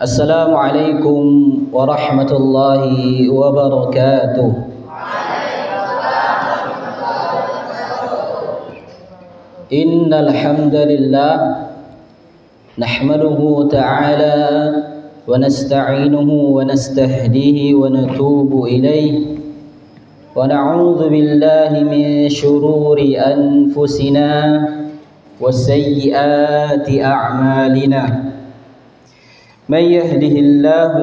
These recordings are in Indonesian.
السلام عليكم ورحمة الله وبركاته. إن الحمد لله نحمده تعالى ونستعينه ونستهديه ونتوب إليه ونعوذ بالله من شرور أنفسنا وسيئات أعمالنا. من يهده الله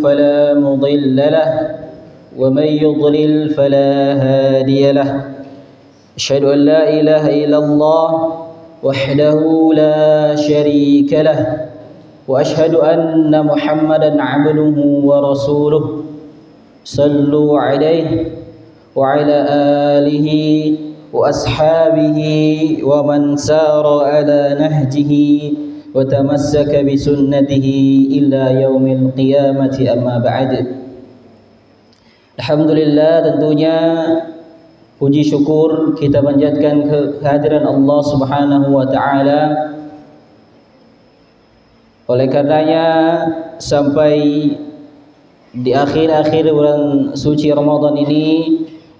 فلا مضل له ومن يضلل فلا هادي له. أشهد أن لا إله إلا الله وحده لا شريك له وأشهد أن محمدا عبده ورسوله. صلوا عليه وعلى آله وأصحابه ومن سار على نهجه وتمسك بسنته إلى يوم القيامة. أما بعد. Alhamdulillah, tentunya puji syukur kita panjatkan kehadiran Allah Subhanahu wa taala. Oleh karenanya sampai di akhir-akhir bulan suci Ramadan ini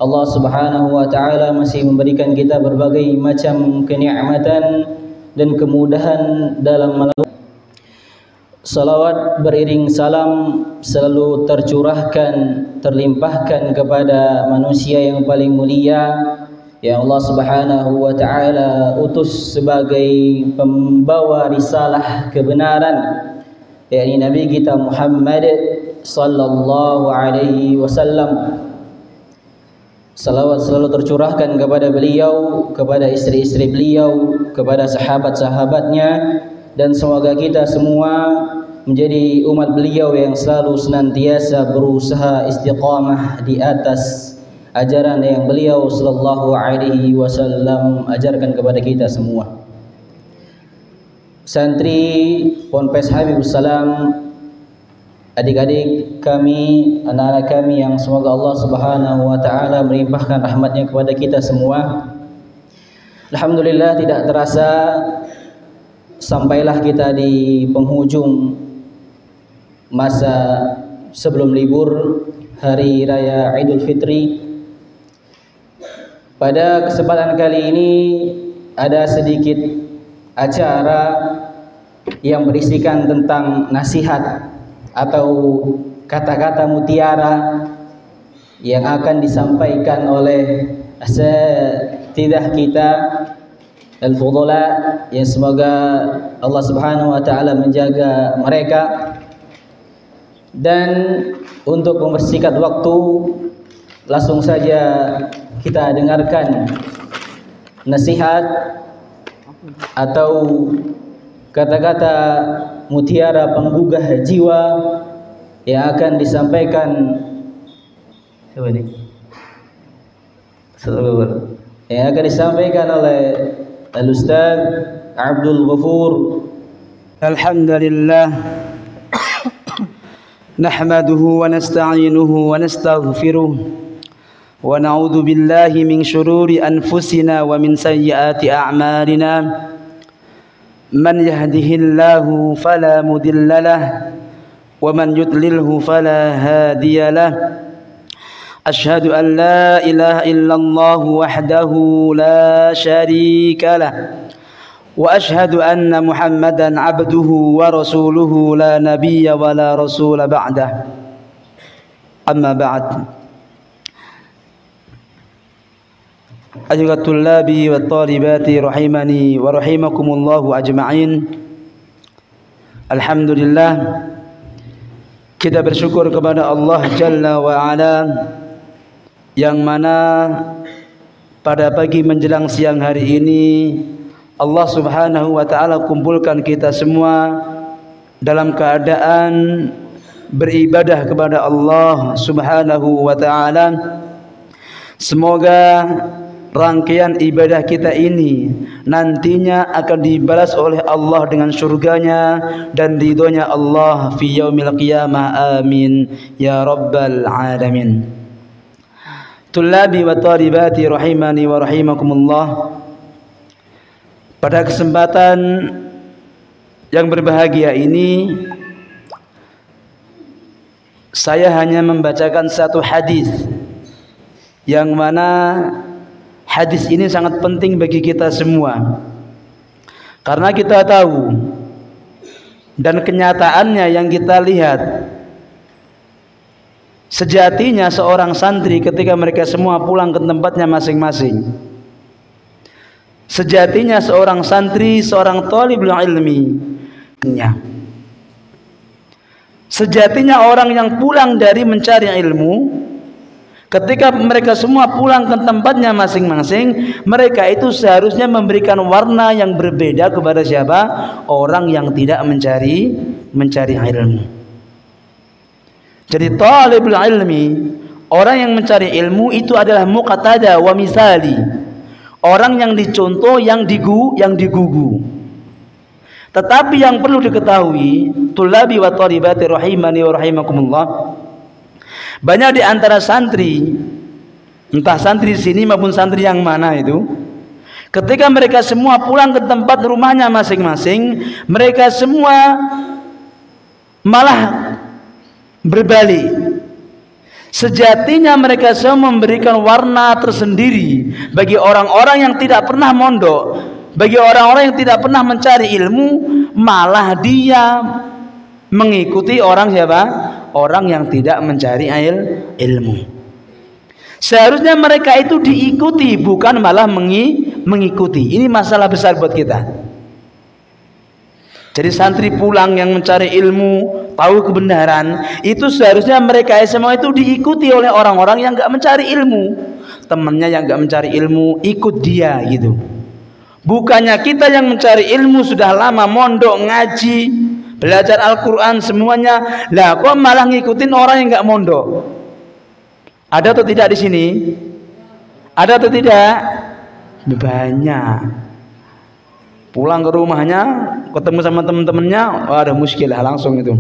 Allah Subhanahu wa taala masih memberikan kita berbagai macam kenikmatan dan kemudahan dalam melakukan. Salawat beriring salam selalu tercurahkan, terlimpahkan kepada manusia yang paling mulia yang Allah Subhanahu wa taala utus sebagai pembawa risalah kebenaran, yakni Nabi kita Muhammad sallallahu alaihi wasallam. Salawat selalu tercurahkan kepada beliau, kepada istri-istri beliau, kepada sahabat-sahabatnya, dan semoga kita semua menjadi umat beliau yang selalu senantiasa berusaha istiqamah di atas ajaran yang beliau sallallahu alaihi wasallam ajarkan kepada kita semua. Santri Ponpes Habibus Salam, adik-adik kami, anak-anak kami yang semoga Allah Subhanahu wa taala melimpahkan rahmatnya kepada kita semua. Alhamdulillah, tidak terasa sampailah kita di penghujung masa sebelum libur hari raya Idul Fitri. Pada kesempatan kali ini ada sedikit acara yang berisikan tentang nasihat atau kata-kata mutiara yang akan disampaikan oleh asatidzah kita al-fudhala, yang semoga Allah Subhanahu wa taala menjaga mereka. Dan untuk mempersingkat waktu, langsung saja kita dengarkan nasihat atau kata-kata mutiara penggugah jiwa yang akan disampaikan siapa ini? Yang akan disampaikan oleh Al-Ustaz Abdul Ghafur. Alhamdulillah, nahmaduhu wa nasta'inuhu wa nastaghfiruh wa na'udzu billahi min shururi anfusina wa min sayyiati a'malina. من يهده الله فلا مضل له ومن يضلله فلا هادي له. أشهد أن لا إله إلا الله وحده لا شريك له وأشهد أن محمدا عبده ورسوله لا نبي ولا رسول بعده. أما بعد، أيها الطلاب والطالبات رحمني ورحمكم الله أجمعين. Alhamdulillah, kita bersyukur kepada Allah Jalla wa Ala yang mana pada pagi menjelang siang hari ini Allah Subhanahu wa taala kumpulkan kita semua dalam keadaan beribadah kepada Allah Subhanahu wa taala. Semoga rangkaian ibadah kita ini nantinya akan dibalas oleh Allah dengan surganya dan ridhonya Allah fi yaumil qiyamah. Amin ya rabbal alamin. Tullabi wa talibati rahimani wa rahimakumullah. Pada kesempatan yang berbahagia ini saya hanya membacakan satu hadis yang mana hadis ini sangat penting bagi kita semua. Karena kita tahu dan kenyataannya yang kita lihat, sejatinya seorang santri ketika mereka semua pulang ke tempatnya masing-masing, sejatinya seorang santri, seorang thalibul ilmi, sejatinya orang yang pulang dari mencari ilmu, ketika mereka semua pulang ke tempatnya masing-masing, mereka itu seharusnya memberikan warna yang berbeda kepada siapa? Orang yang tidak mencari ilmu. Jadi talibul ilmi, orang yang mencari ilmu itu adalah muqtada wa misali, orang yang dicontoh, yang digugu. Tetapi yang perlu diketahui, tulabi wa talibati rahimani wa rahimakumullah, banyak di antara santri, entah santri sini maupun santri yang mana itu, ketika mereka semua pulang ke tempat rumahnya masing-masing, mereka semua malah berbalik. Sejatinya mereka semua memberikan warna tersendiri bagi orang-orang yang tidak pernah mondok, bagi orang-orang yang tidak pernah mencari ilmu, malah dia mengikuti orang siapa? Orang yang tidak mencari ilmu. Seharusnya mereka itu diikuti, bukan malah mengikuti. Ini masalah besar buat kita. Jadi santri pulang yang mencari ilmu, tahu kebenaran, itu seharusnya mereka semua itu diikuti oleh orang-orang yang enggak mencari ilmu. Temannya yang enggak mencari ilmu, ikut dia gitu. Bukannya kita yang mencari ilmu sudah lama mondok, ngaji, belajar Al-Quran semuanya, lah kok malah ngikutin orang yang nggak mondok? Ada atau tidak di sini? Ada atau tidak? Banyak. Pulang ke rumahnya, ketemu sama teman-temannya, ada muskilah langsung itu.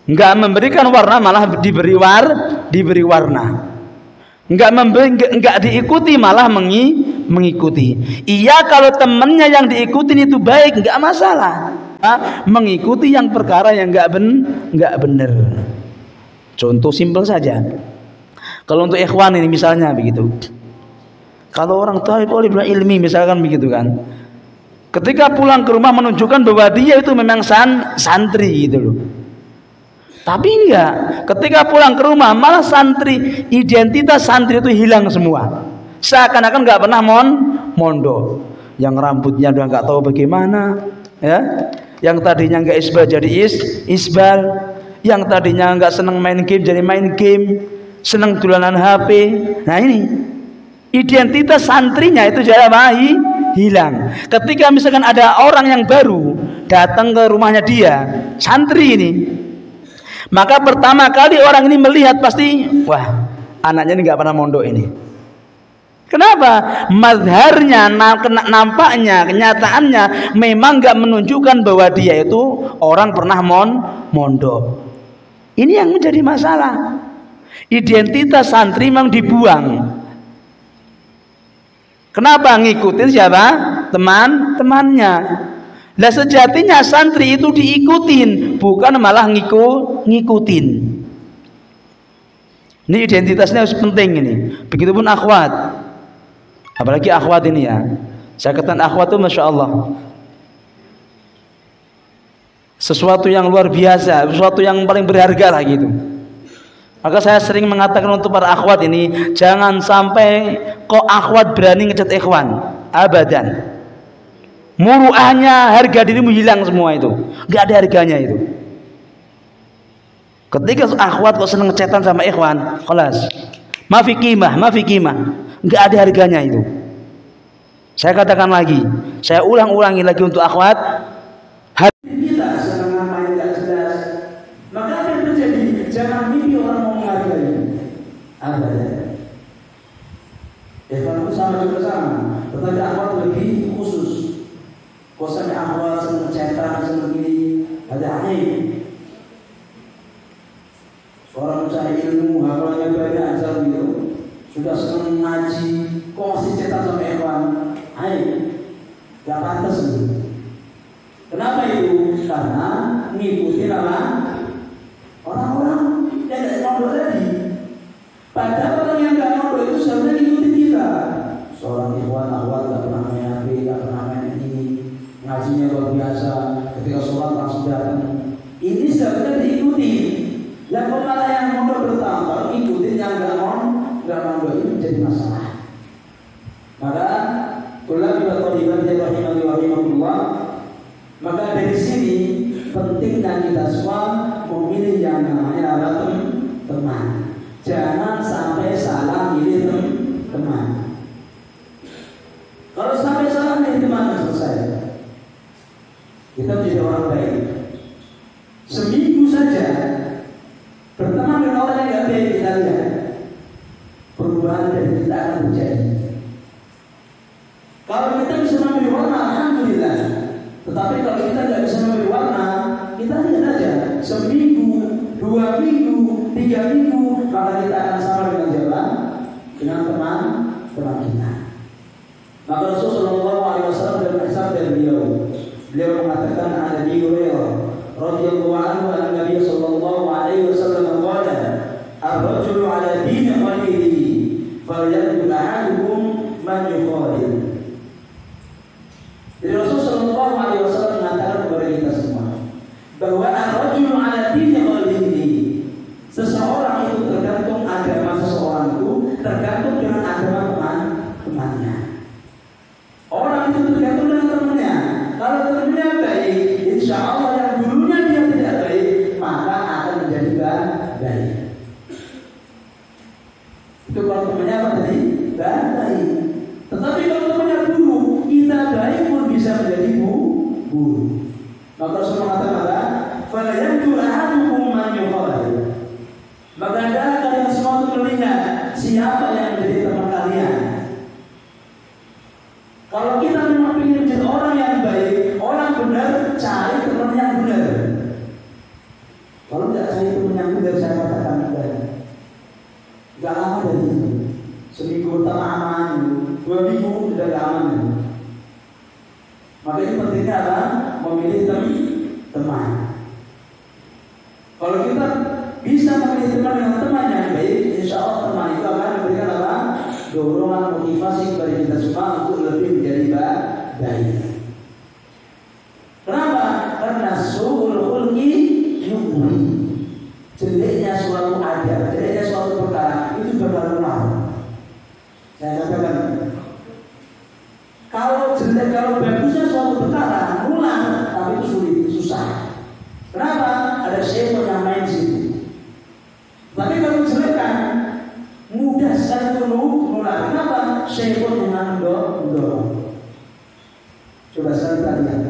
Nggak memberikan warna, malah diberi warna. Nggak diikuti, malah mengikuti. Iya, kalau temannya yang diikutin itu baik, nggak masalah. Mengikuti yang perkara yang nggak benar. Contoh simpel saja. Kalau untuk ikhwan ini misalnya begitu. Kalau orang talibul ilmi misalkan begitu kan, ketika pulang ke rumah menunjukkan bahwa dia itu memang santri gitu loh. Tapi enggak, ketika pulang ke rumah malah santri, identitas santri itu hilang semua. Seakan-akan nggak pernah mondok. Yang rambutnya udah nggak tahu bagaimana, ya. Yang tadinya nggak isbal jadi isbal, yang tadinya nggak seneng main game jadi main game, seneng dolanan HP. Nah ini identitas santrinya itu hilang. Ketika misalkan ada orang yang baru datang ke rumahnya dia, santri ini, maka pertama kali orang ini melihat pasti, wah anaknya ini nggak pernah mondok ini. Kenapa? Mazharnya, nampaknya, kenyataannya memang nggak menunjukkan bahwa dia itu orang pernah mondok. Ini yang menjadi masalah. Identitas santri memang dibuang. Kenapa? Ngikutin siapa? Teman-temannya. Lah sejatinya santri itu diikutin, bukan malah ngikutin. Ini identitasnya harus penting ini. Begitupun akhwat. Apalagi akhwat ini ya. Saya katakan akhwat itu Masya Allah, sesuatu yang luar biasa, sesuatu yang paling berharga lah gitu. Maka saya sering mengatakan untuk para akhwat ini, jangan sampai kok akhwat berani ngecat ikhwan, abadan. Muruahnya, harga dirimu hilang semua itu, nggak ada harganya itu. Ketika akhwat kok seneng ngecatan sama ikhwan, kelas, mafi qimah, nggak ada harganya itu. Saya katakan lagi, saya ulangi lagi untuk akhwat, hati kita sedang main nggak jelas, maka apa yang terjadi? Jangan mimpi orang mau menghargai. Ada. Ikhwan itu sama, tetapi akhwat lebih khusus. Kok sampai akhwat senang cetak, senang ini, ada aib. Orang mencari ilmu, hafalnya banyak asal gitu, sudah senang ngaji, kok masih cetak sama ikhwan? Aib, gak pantas gitu. Kenapa itu? Karena ngikutin orang-orang seharusnya ikuti kita. Seorang ikhwan awal gak pernah main HP, gak pernah main ini, ngajinya luar biasa, ketika sholat langsung datang. Ini seharusnya diikuti. Yang malah yang mondok bertambah, ikutin yang gak mondok ini menjadi masalah. Maka ulama bertolibah rahimahullah. Maka dari sini pentingnya kita semua memilih yang namanya apa, teman. Jangan sampai salah milih teman. Kalau sampai salah milih teman, selesai. Kita menjadi orang baik. Seminggu saja berteman dengan orang yang tidak baik, kita lihat perubahan dari kita akan terjadi. Kalau kita bisa memberi warna, alhamdulillah. Tetapi kalau kita tidak bisa memberi warna, kita lihat aja seminggu, 2 minggu, 3 minggu, maka kita akan sama dengan jalan dengan teman kita. Maka Rasulullah SAW dalam kisah dari beliau mengatakan ada di radhiyallahu anhu an Nabi sallallahu alaihi wasallam qala ar-rajulu ala dini khalilihi falyanzur ahadukum man yukhalil. Jadi Rasulullah sallallahu alaihi wasallam mengatakan kepada kita semua bahwa ar-rajulu ala dini khalilihi, seseorang itu tergantung agama seseorang itu tergantung dengan agama temannya. Orang itu tergantung dengan temannya. Kalau temannya baik, insya Allah yang dulunya dia tidak baik, maka akan menjadi baik. Itu kalau temannya apa tadi? Baik. Tetapi kalau temannya buruk, kita baik pun bisa menjadi buruk. Maka Rasulullah mengatakan, "Fala yanzur ahadukum man yukhalil." Maka hendaklah kalian semua untuk melihat siapa yang menjadi teman kalian. Kalau kita memang ingin menjadi orang yang baik, orang benar, cari teman yang benar. Kalau tidak cari teman yang benar, saya katakan benar. Gak lama dari itu. Seminggu pertama aman, 2 minggu sudah gak aman. Maka ini pentingnya apa? Memilih teman. Kalau kita bisa memilih teman dengan teman yang baik, insya Allah teman itu akan memberikan apa? Dorongan motivasi kepada kita semua untuk lebih menjadi baik. Kenapa? Karena su'ul khulqi yu'ri. Jeleknya suatu ajar, jeleknya suatu perkara itu benar-benar. Saya katakan, kalau bagusnya suatu perkara mulang, tapi itu sulit, susah. Kenapa? Ada syaitan yang main di situ. Tapi kalau jelekan mudah sekali menular. Kenapa? Syaitan yang mendorong. Coba sekali kita lihat.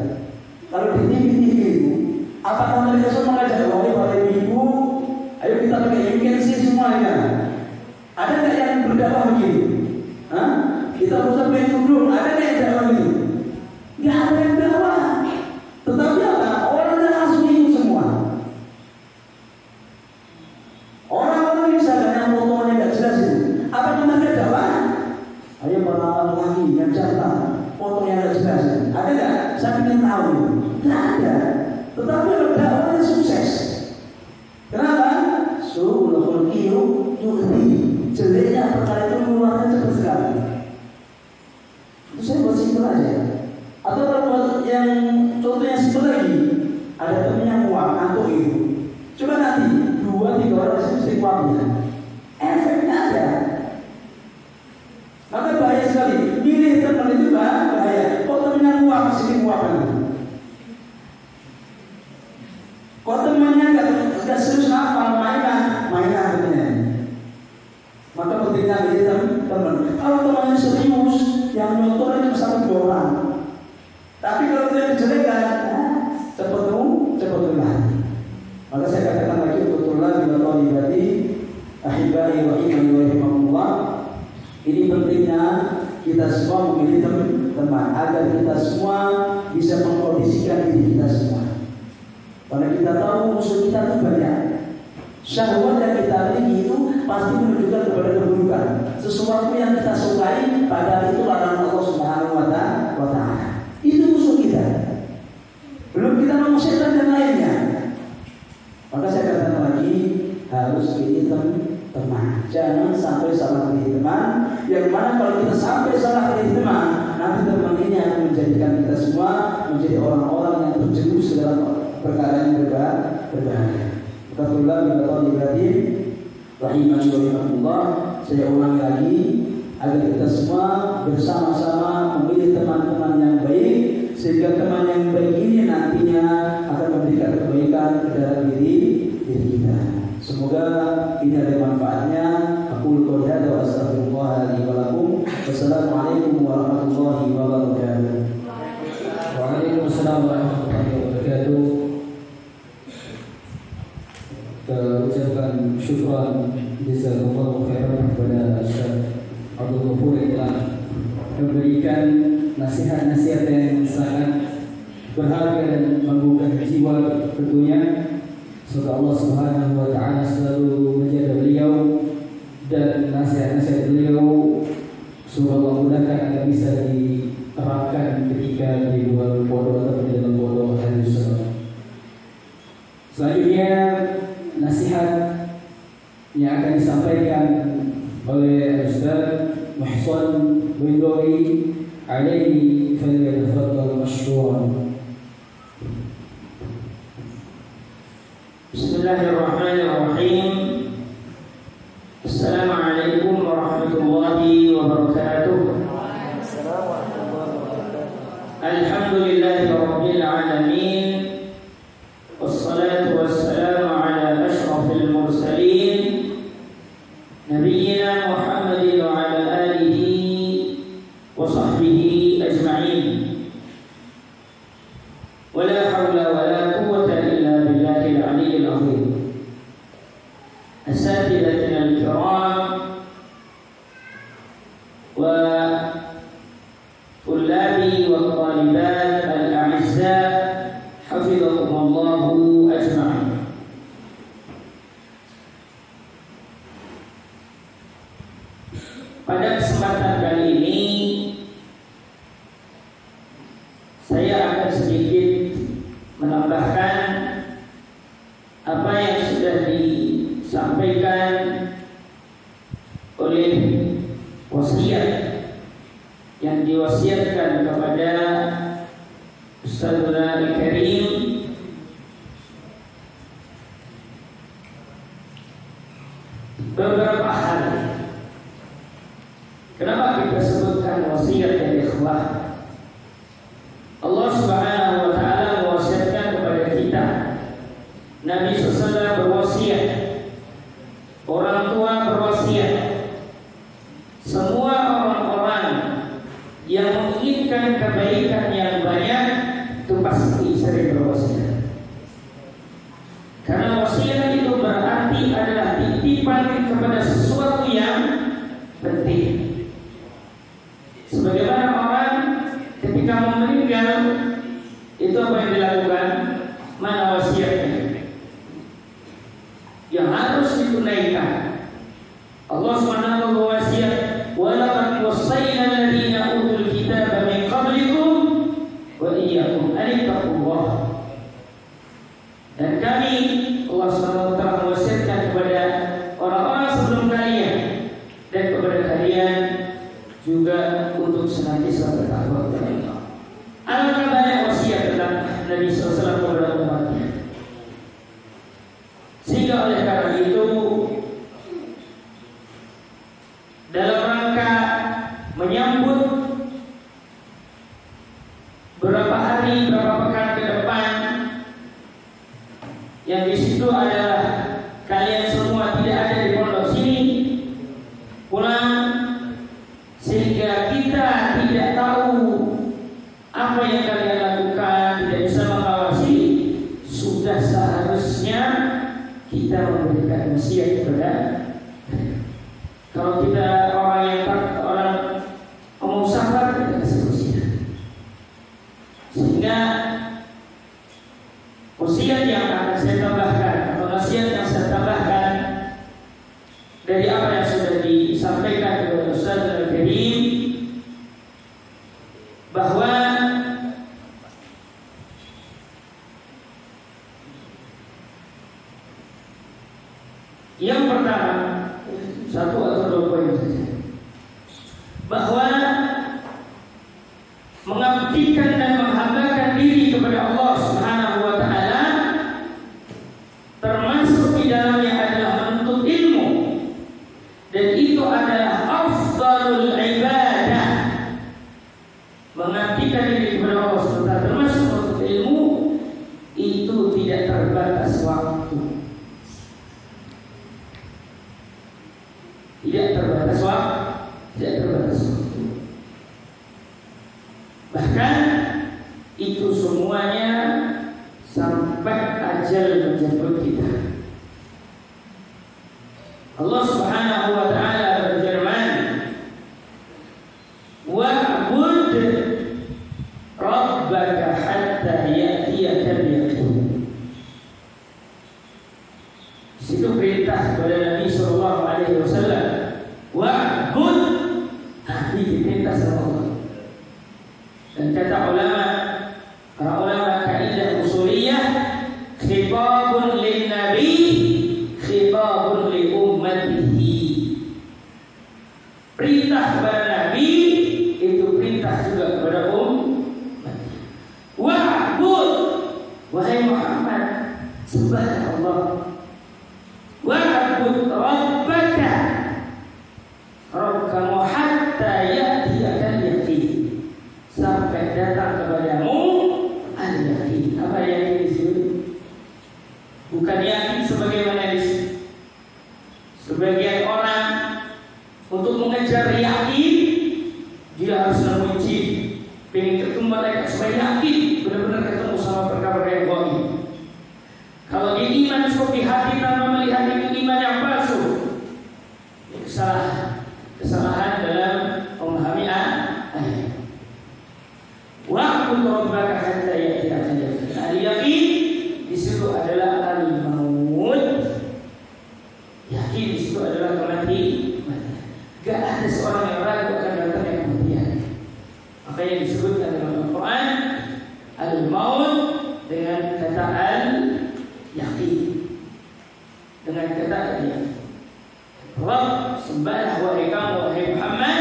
Kalau di TV itu, apakah mereka semua mengajak Bapak Ibu, ayo kita pakai UKC semuanya? Ada nggak yang berdakwah begitu? Kita usah pakai tudung. Ada nggak yang dakwah begitu? Nggak ada yang dakwah. Tetapi apa? Orangnya langsung ikut semua. Orang-orang misalnya yang fotonya nggak jelas itu, apa namanya dakwah? Ayo berlawan lagi yang jantan, fotonya nggak jelas. Ada nggak? Saya ingin tahu. Nggak ada. Tetapi dakwahnya sukses. Kenapa? Su'ul khulqi yu'ti. Jeleknya perkara itu mengeluarkan cepat sekali. Itu saya buat simpel aja. Atau kalau yang contohnya simpel lagi, ada temen yang uang atau itu. Coba nanti 2-3 orang mesti kuatnya. Efeknya ada. Maka bahaya sekali. Milih teman itu bahaya. Kok temennya uang mesti kuatnya. Kok temannya nggak serius hafal mainan temennya. Maka pentingnya milih teman. Kalau temannya serius, yang nyotor itu satu 2 orang. Tapi kalau dia menjelekan, cepat tulah. Maka saya katakan lagi untuk tulah bila talibati ahibai rahimahullah. Ini pentingnya kita semua memilih teman agar kita semua bisa mengkondisikan diri kita semua. Karena kita tahu musuh kita itu banyak. Syahwat yang kita miliki itu pasti menunjukkan kepada keburukan. Sesuatu yang kita sukai padahal itu larangan Allah Subhanahu wa Ta'ala. Itu musuh kita. Belum kita mau setan dan lainnya. Maka saya katakan lagi harus pilih teman. Jangan sampai salah pilih teman. Yang mana kalau kita sampai salah pilih teman, nanti teman ini akan menjadikan kita semua menjadi orang-orang yang terjerumus dalam perkara yang berbahaya. Fatullah bin Ibrahim rahimani wa rahmatullah. Saya ulangi lagi agar kita semua bersama-sama memilih teman-teman yang baik, sehingga teman yang baik ini nantinya akan memberikan kebaikan kepada diri kita. Semoga ini ada manfaatnya. Aku qouli hadza wa astaghfirullah li wa lakum. Wassalamualaikum warahmatullahi wabarakatuh. Waalaikumsalam warahmatullahi wabarakatuh. Kita ucapkan syukran jazakallahu khairan kepada Syekh Abdul Ghafur yang telah memberikan nasihat-nasihat yang sangat berharga dan membuka jiwa tentunya. Semoga Allah Subhanahu wa taala selalu menjaga beliau dan nasihat-nasihat beliau semoga Allah mudahkan agar bisa diterapkan ketika di luar pondok atau di dalam pondok Ahlus Sunnah. Selanjutnya nasihat yang akan disampaikan oleh Ustaz Muhsan Ridhoi alaihi falyatafaddal mashkuran. Bismillahirrahmanirrahim. Assalamualaikum warahmatullahi wabarakatuh. Alhamdulillahi rabbil alamin. Wassalatu wassalamu ala asyrafil mursalin nabiyyina Muhammadin wa ala alihi wa sahbihi ajma'in. Wala hawla wala quwwata illa billahil aliyyil azim. Asatidatina al-kiram wa tullabi wa talibat al-a'izza hafizakumullahu ajma'in. Pada kesempatan kali ini saya akan sedikit menambahkan apa yang sudah disampaikan oleh wasiat yang diwasiatkan kepada Ustadzul Karim beberapa hal. Kenapa kita sebutkan wasiat ya ikhwah? Allah Subhanahu wa taala mewasiatkan kepada kita. Nabi SAW berwasiat, orang tua berwasiat. Semua orang-orang yang menginginkan kebaikan yang banyak itu pasti sering berwasiat. Karena wasiat itu berarti adalah titipan kepada sesuatu yang penting. Sebagaimana orang ketika mau meninggal itu apa yang dilakukan? Mana wasiatnya? Yang harus ditunaikan. Allah SWT berwasiat, wa laqad wassayna alladziina utul kitaaba min qablikum wa iyyakum an ittaqullah. Dan kami Allah SWT mewasiatkan kepada orang-orang sebelum kalian dan kepada kalian juga untuk senantiasa bertakwa kepada Allah. Alangkah banyak wasiat tentang Nabi SAW kepada umatnya. Sehingga oleh karena itu dalam rangka menyambut beberapa hari, beberapa pekan ke depan, yang di situ adalah kalian semua tidak ada di pondok sini, pulang, sehingga kita tidak tahu apa yang kalian lakukan, tidak bisa mengawasi. Sudah seharusnya kita memberikan wasiat kepada. Kalau kita orang ngomong sabar, kita kasih wasiat. Sehingga wasiat yang akan saya tambahkan atau nasihat yang saya tambahkan dari apa yang sudah disampaikan oleh Ustaz Al-Karim, bahwa yang pertama 1 atau 2 poin saja. Bahwa mengabdikan dan menghambakan diri kepada Allah Subhanahu wa taala termasuk di dalamnya adalah menuntut ilmu, dan itu adalah afdalul ibadah. Mengabdikan diri kepada Allah Subhanahu wa taala termasuk menuntut ilmu, itu tidak terbatas waktu. Tidak terbatas waktu. Bahkan itu semuanya sampai ajal menjemput kita. Allah Subhanahu wa taala berfirman, "Wa'bud rabbaka hatta ya'tiyakal yaqin." Itu perintah kepada Nabi sallallahu alaihi wasallam. Wa'bud, ini perintah sama Allah. Dan kata para ulama kaidah usuliyah, khitabun lin nabi, khitabun li ummatihi. Perintah kepada Nabi itu perintah juga kepada umat. Wa'bud, wahai Muhammad, sembahlah Allah. Wa'bud rabbaka, Rabb kamu hatta ya'tiyakal yaqin, sampai datang kepadamu al-yaqin. Apa yakin di sini? Bukan yakin sebagaimana di sini. Sebagian orang untuk mengejar yakin, dia harus memuji, pengen ketemu malaikat supaya yakin benar-benar ketemu sama perkara yang gaib. Kalau dia iman cukup di hati tanpa melihat itu iman yang palsu. Kesalahan dalam memahami ayat. Wa'bud rabbaka hatta ya'tiyakal yaqin. Al-yaqin di situ adalah al-maut. Yakin di situ adalah kematian. Gak ada seorang yang ragu akan datangnya kematian. Makanya disebutkan dalam Al-Quran al-maut dengan kata al-yaqin, dengan kata al-yaqin. Rabb, sembahlah wahai kamu, wahai Muhammad,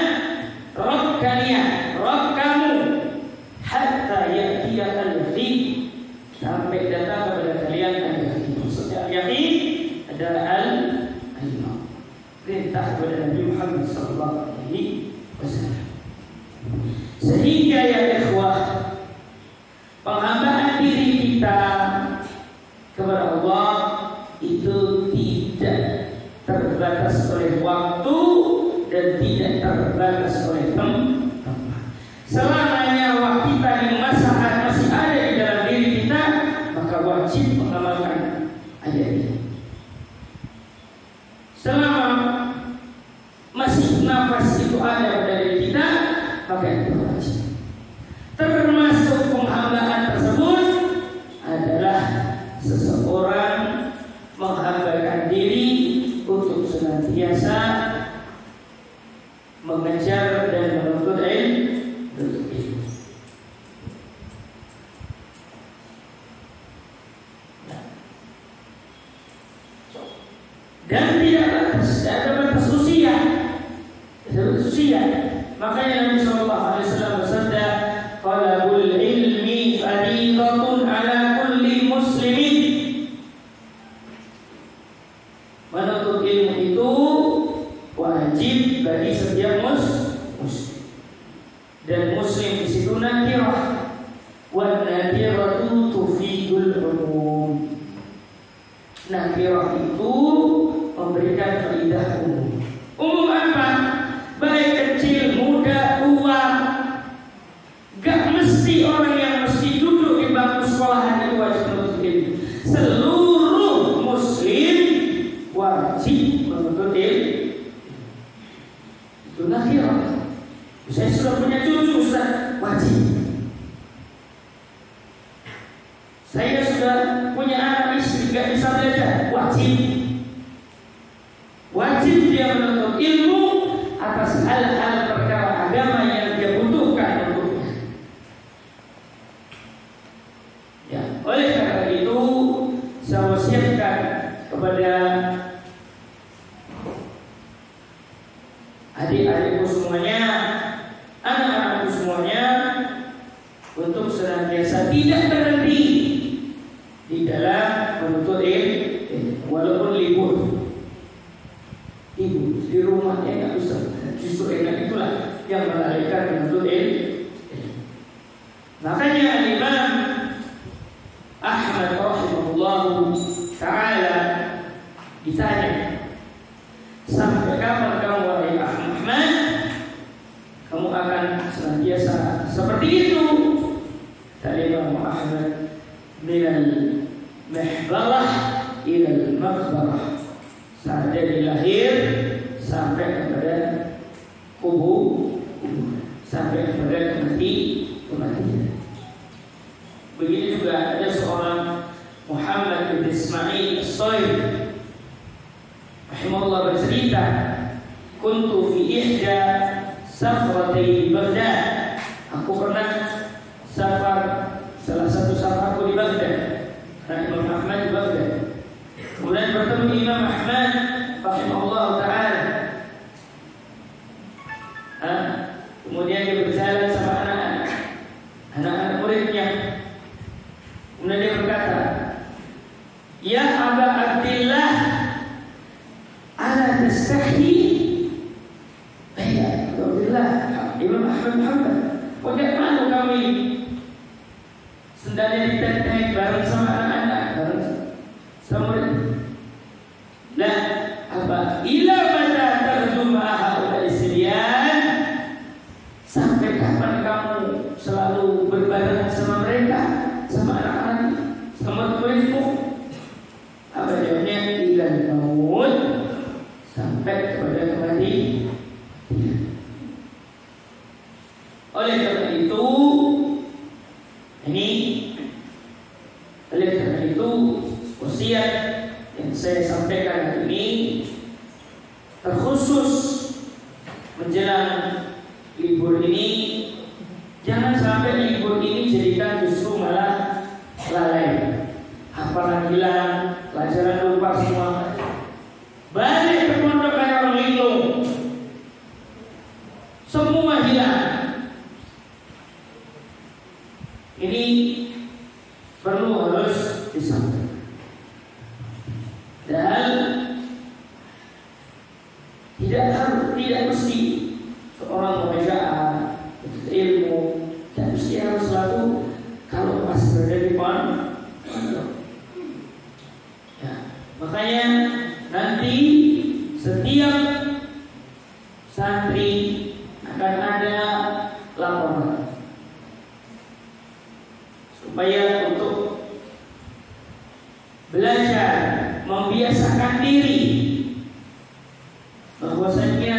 Rabb kalian, Rabb kamu, hatta ya'tiyakal yaqin, sampai datang kepada kalian al-yaqin. Maksudnya al-yaqin adalah al-maut. Perintah kepada Nabi Muhammad sallallahu alaihi wasallam. Sehingga ya ikhwah, penghambaan diri kita kepada Allah itu tidak terbatas oleh waktu dan tidak terbatas oleh tempat. Selama nyawa kita yang masih ada di dalam diri kita, maka wajib mengamalkan ayat ini. Selama masih nafas itu ada pada diri kita, maka itu wajib. Termasuk penghambaan tersebut adalah seseorang menghambakan diri untuk senantiasa mengejar dan menuntut ilmu. Dan tidak ada batas usia. Makanya Nabi sallallahu alaihi wasallam bersabda, "Talabul ilmi fardhatun ala kulli muslimin." Menuntut ilmu itu wajib bagi setiap muslim. Dan muslim di situ nakirah, wa nakiratu tufidul umum. Nakirah itu memberikan faedah umum. Umum apa? Baik kecil, muda, tua. Gak mesti orang yang mesti duduk di bangku sekolahan itu wajib menuntut ilmu. Seluruh muslim wajib menuntut ilmu. Itu nakirah. Saya sudah punya cucu, Ustaz, wajib. Saya sudah punya anak istri, gak bisa belajar, wajib. Wajib dia menuntut ilmu atas hal-hal perkara agama yang dia butuhkan untuknya. Ya, oleh karena itu saya wasiatkan kepada adik-adikku semuanya, anak-anakku semuanya, untuk senantiasa tidak berhenti di dalam menuntut ilmu, walaupun libur. Ibu di rumahnya nggak bisa, justru enak itulah yang melalaikan menuntut ilmu. Makanya Imam Ahmad rahimahullah taala ditanya, sampai kapan kamu wahai Ahmad kamu akan senantiasa seperti itu? Kata Imam Ahmad, minal mahbarah ilal maqbarah, saat dari lahir sampai kepada kubur, sampai kepada kematian. Begitu juga ada seorang Muhammad bin Ismail As-Soib rahimahullah bercerita, kuntu fi ihda safratay Baghdad, aku pernah safar, salah satu safarku di Baghdad, Imam Ahmad di Baghdad. Kemudian bertemu Imam Ahmad rahimahullah taala. Kemudian dia berjalan sama anak-anak muridnya. Kemudian dia berkata, ya Aba Abdillah, ala tastahi? Ya Abdillah, Imam Ahmad Muhammad, bagaimana kamu ini? Sendalnya ditarik bareng sama anak-anak, bareng sama murid. La Aba, ila mata tarjuma haula isyan? Sampai kapan kamu selalu berbarengan sama mereka, sama anak-anak, sama muridmu? Apa jawabnya? Ilal maut, sampai kepada kematian. Oleh karena itu, wasiat yang saya sampaikan hari ini terkhusus menjelang libur ini. Jangan sampai libur ini jadikan justru malah lalai, hafalan hilang, pelajaran lupa semua. Balik ke pondok kayak orang linglung, semua hilang. Ini perlu harus disampaikan. Dan tidak mesti seorang pengajar ilmu dan mesti harus selalu kalau pas berada di pondok. Ya, makanya nanti setiap santri akan ada laporan supaya untuk belajar membiasakan diri bahwasanya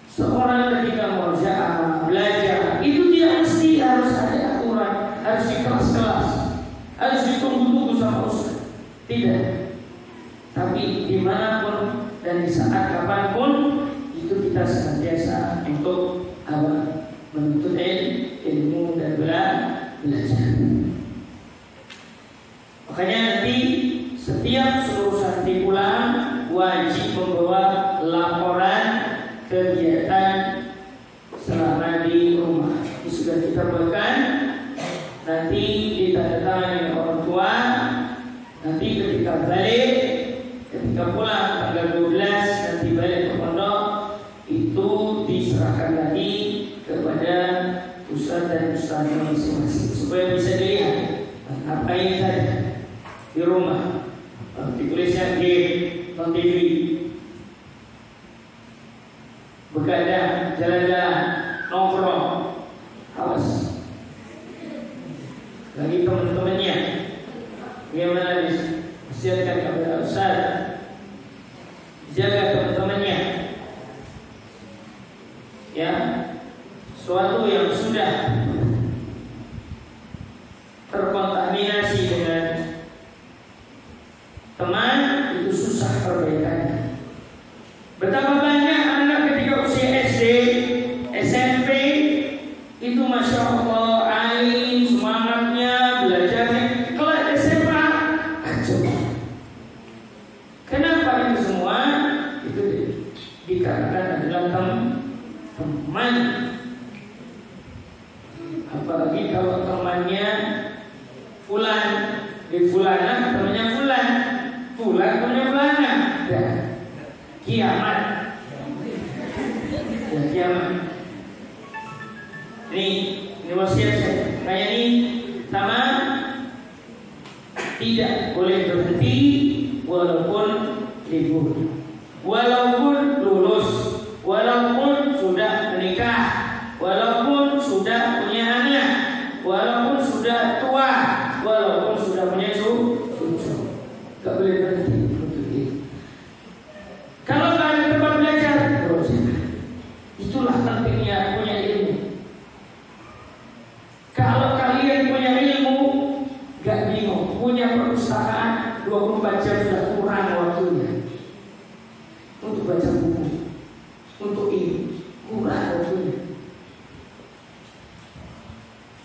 seorang ketika murojaah belajar itu tidak mesti harus ada aturan, harus di kelas-kelas, harus ditunggu-tunggu sama ustaz. Tidak. Tapi dimanapun dan di saat kapanpun itu kita senantiasa untuk menuntut ilmu dan belajar. Makanya nanti setiap seluruh santri pulang wajib membawa laporan kegiatan selama di rumah. Ini sudah kita buatkan. Nanti ditandatangani orang tua. Nanti ketika pulang tanggal 12 nanti balik ke pondok, itu diserahkan lagi kepada ustaz dan ustazah masing-masing supaya bisa dilihat apa yang saja di rumah. Ditulisnya game, nonton TV, begadang, jalan-jalan, nongkrong, awas. Lagi teman-temannya, bagaimana disiarkan kepada ustaz, jaga teman-temannya. Ya, suatu yang sudah terkontaminasi dengan teman itu susah perbaikannya. Betapa banyak anak ketika usia SD, SMP itu masya Allah alim semangatnya belajarnya, kelak SMA kacau. Kenapa itu semua? Itu fulana temannya fulan, fulan temannya fulana. Dan kiamat. Ya, kiamat. Ini wasiat saya. Kayak ini sama, tidak boleh berhenti walaupun libur, walaupun lulus, walaupun sudah menikah, walaupun sudah punya anak, walaupun sudah tua, walaupun sudah punya cucu, gak boleh berhenti untuk itu. Kalau nggak ada tempat belajar, terus itulah pentingnya punya ilmu. Kalau kalian punya ilmu, gak bingung, punya perpustakaan 24 jam sudah kurang waktunya untuk baca buku, untuk ini kurang waktunya.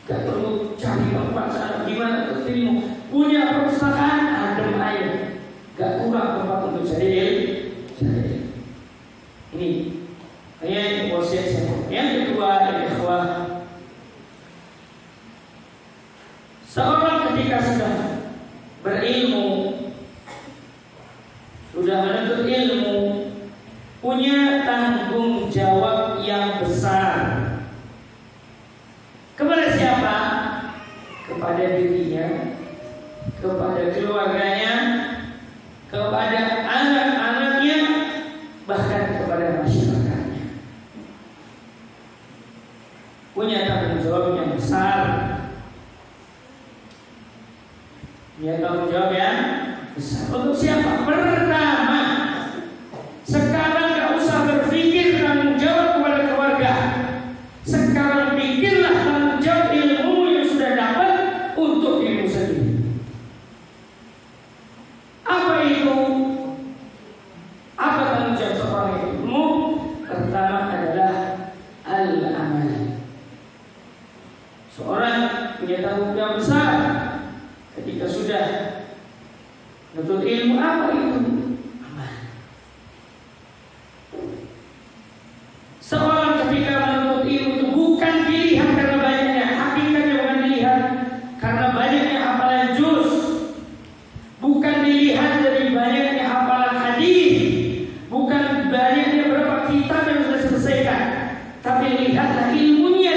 Gak perlu cari tempat sana gimana untuk ilmu. Punya perpustakaan adem air, gak kurang tempat untuk cari ilmu. Ini hanya wasiat saya. Yang kedua, ikhwah, seorang ketika sudah berilmu, sudah menuntut ilmu, punya tanggung jawab yang besar. Kepada siapa? Kepada dirinya, kepada keluarganya, kepada anak-anaknya, bahkan kepada masyarakatnya. Punya tanggung jawab yang besar. Punya tanggung jawab yang besar. Untuk siapa? Pertama, sekarang gak usah berpikir tanggung jawab kepada keluarga. Sekarang pikirlah tanggung jawab ilmu yang sudah dapat untuk dirimu sendiri. Apa itu? Apa tanggung jawab seorang ilmu? Pertama adalah al-amal. Seorang punya tanggung jawab besar ketika sudah menuntut ilmu. Apa itu? Amal. Seorang ketika menuntut ilmu itu bukan dilihat karena banyaknya, hakikatnya bukan dilihat karena banyaknya hafalan juz, bukan dilihat dari banyaknya hafalan hadis, bukan banyaknya berapa kitab yang sudah selesaikan, tapi lihatlah ilmunya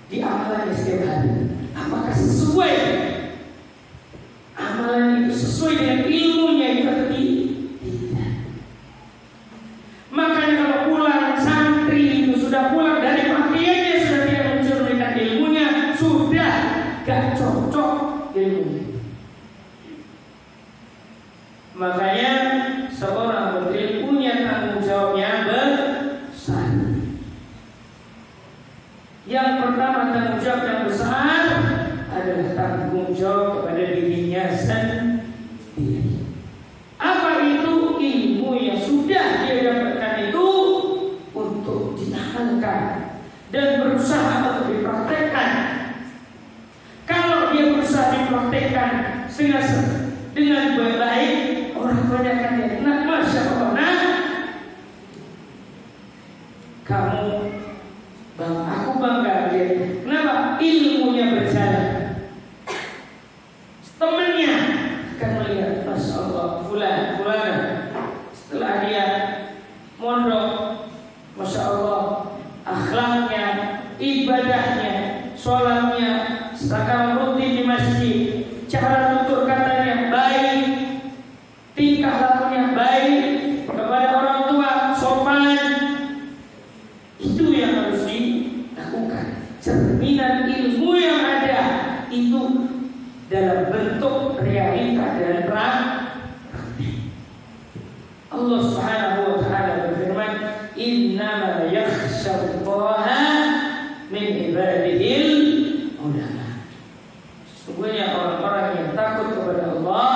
di amalannya setiap hari. Apakah sesuai amalan itu sesuai dengan ilmunya itu atau tidak? Makanya kalau pulang santri itu sudah pulang dari pakaiannya sudah tidak mencerminkan ilmunya, sudah gak cocok ilmunya. Makanya seorang berilmu punya tanggung jawab yang besar. Yang pertama tanggung jawab yang besar adalah tanggung jawab kepada dirinya sendiri. Apa itu? Ilmu yang sudah dia dapatkan itu untuk ditahankan dan berusaha untuk dipraktekkan. Kalau dia berusaha dipraktekkan dengan baik, orang banyak akan lihat, nah, masya Allah, nah, kamu bang, aku bangga lihat. Kenapa? Ilmunya berjalan. Temannya akan melihat, masya Allah, fulan, setelah dia mondok, masya Allah, akhlaknya, ibadahnya, sholatnya, sekarang rutin di masjid, cara tutur katanya baik, tingkah lakunya baik kepada orang tua, sopan. Itu yang harus dilakukan. Cerminan ilmu yang ada itu dalam bentuk realita dan praktik. Allah Subhanahu wa taala berfirman, "Innama yakhsyallaha min ibadihil ulama." Sesungguhnya orang-orang yang takut kepada Allah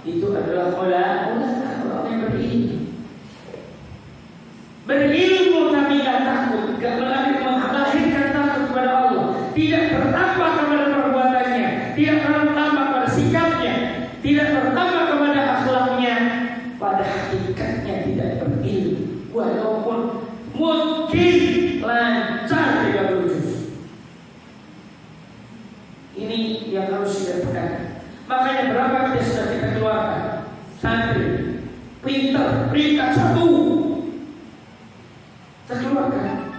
itu adalah ulama, orang yang berilmu. Berilmu tapi tidak takut, tidak melahirkan takut kepada Allah, tidak bertambah kepada perbuatannya, tidak bertambah pada sikapnya, tidak bertambah kepada akhlaknya, pada hakikatnya tidak berilmu, walaupun mungkin lancar 30 juz. Ini yang harus didapatkan. Makanya berapa sudah kita keluarkan santri pintar peringkat 1 terkeluarkan.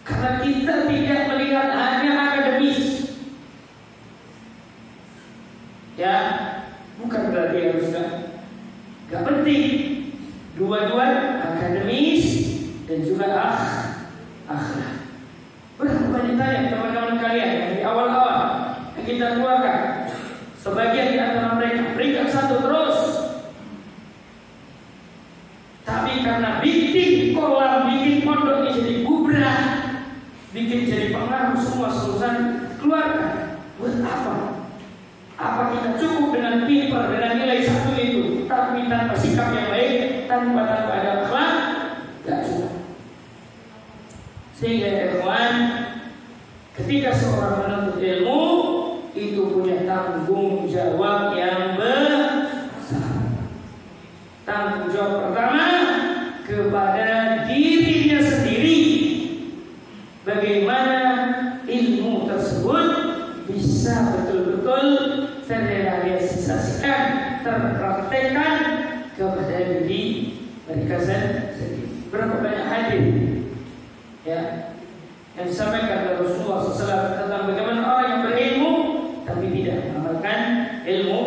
Karena kita tidak melihat hanya akademis. Ya, bukan berarti harus gak penting. Dua-dua akademis dan juga akhlak. Berapa banyak tanya teman-teman kalian yang di awal-awal yang kita keluarkan, sebagian di antara mereka peringkat 1 terus, tapi karena bikin kolam, bikin pondok ini jadi bubrah, bikin jadi pengaruh semua selesai keluarga. Buat apa? Apa kita cukup dengan pintar, dengan nilai 1 itu, tapi tanpa sikap yang baik, tanpa ada akhlak? Tidak cukup. Sehingga ikhwan, ketika seorang menuntut ilmu itu punya tanggung jawab yang besar. Tanggung jawab pertama kepada dirinya sendiri, bagaimana ilmu tersebut bisa betul-betul terrealisasikan, terpraktekkan kepada diri mereka sendiri. Berapa banyak hadir ya yang disampaikan oleh Rasulullah SAW tentang bagaimana orang yang berilmu tapi tidak mengamalkan ilmu.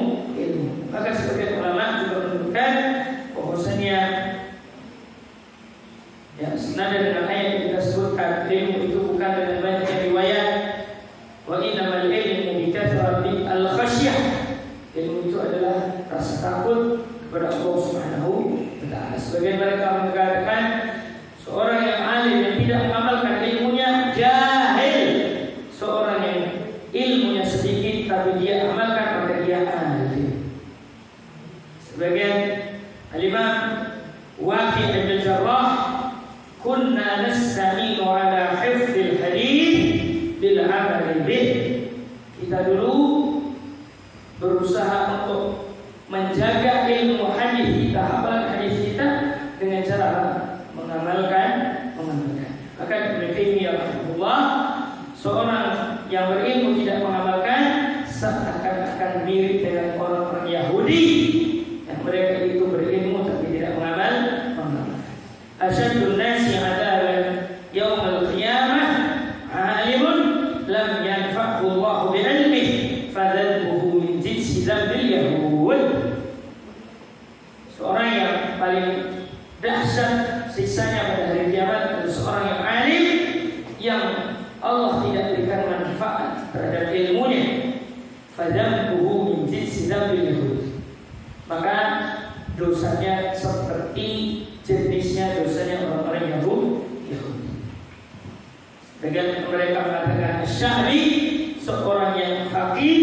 Maka sebagian ulama juga menunjukkan bahwasanya ya senada dengan ayat yang kita sebutkan, ilmu itu bukan dengan banyaknya riwayat. Wa innamal ilmu bi kathrati al-khasyah. Ilmu itu adalah rasa takut kepada Allah Subhanahu wa taala. Sebagian mereka mengatakan seorang yang alim yang tidak mengamalkan ilmunya jahil. Seorang yang ilmunya sedikit tapi dia amalkan, maka dia alim. Sebagian Al-Imam Waqi' bin Jarrah, kunna nasta'inu ala hifdzil hadits bil amal bih. Kita dulu berusaha untuk menjaga ilmu hadis kita, hafalan hadis kita dengan cara mengamalkan. Maka Ibnu Taimiyah rahimahullah, seorang yang berilmu tidak mengamalkan seakan-akan mirip dengan orang-orang Yahudi yang mereka itu berilmu tapi tidak mengamalkan. Asyadun nasi adaban yaumil qiyamah alimun lam yanfa'hu Allah bi ilmihi fadhalbuhu min jinsi dzambil yahud. Seorang yang paling dahsyat siksanya pada hari kiamat adalah seorang yang alim yang Allah tidak berikan manfaat terhadap ilmunya. Fadhalbuhu min jinsi dzambil yahud. Maka dosanya seperti jenisnya dosanya orang-orang Yahudi. Dengan mereka mengatakan Syahri, seorang yang faqih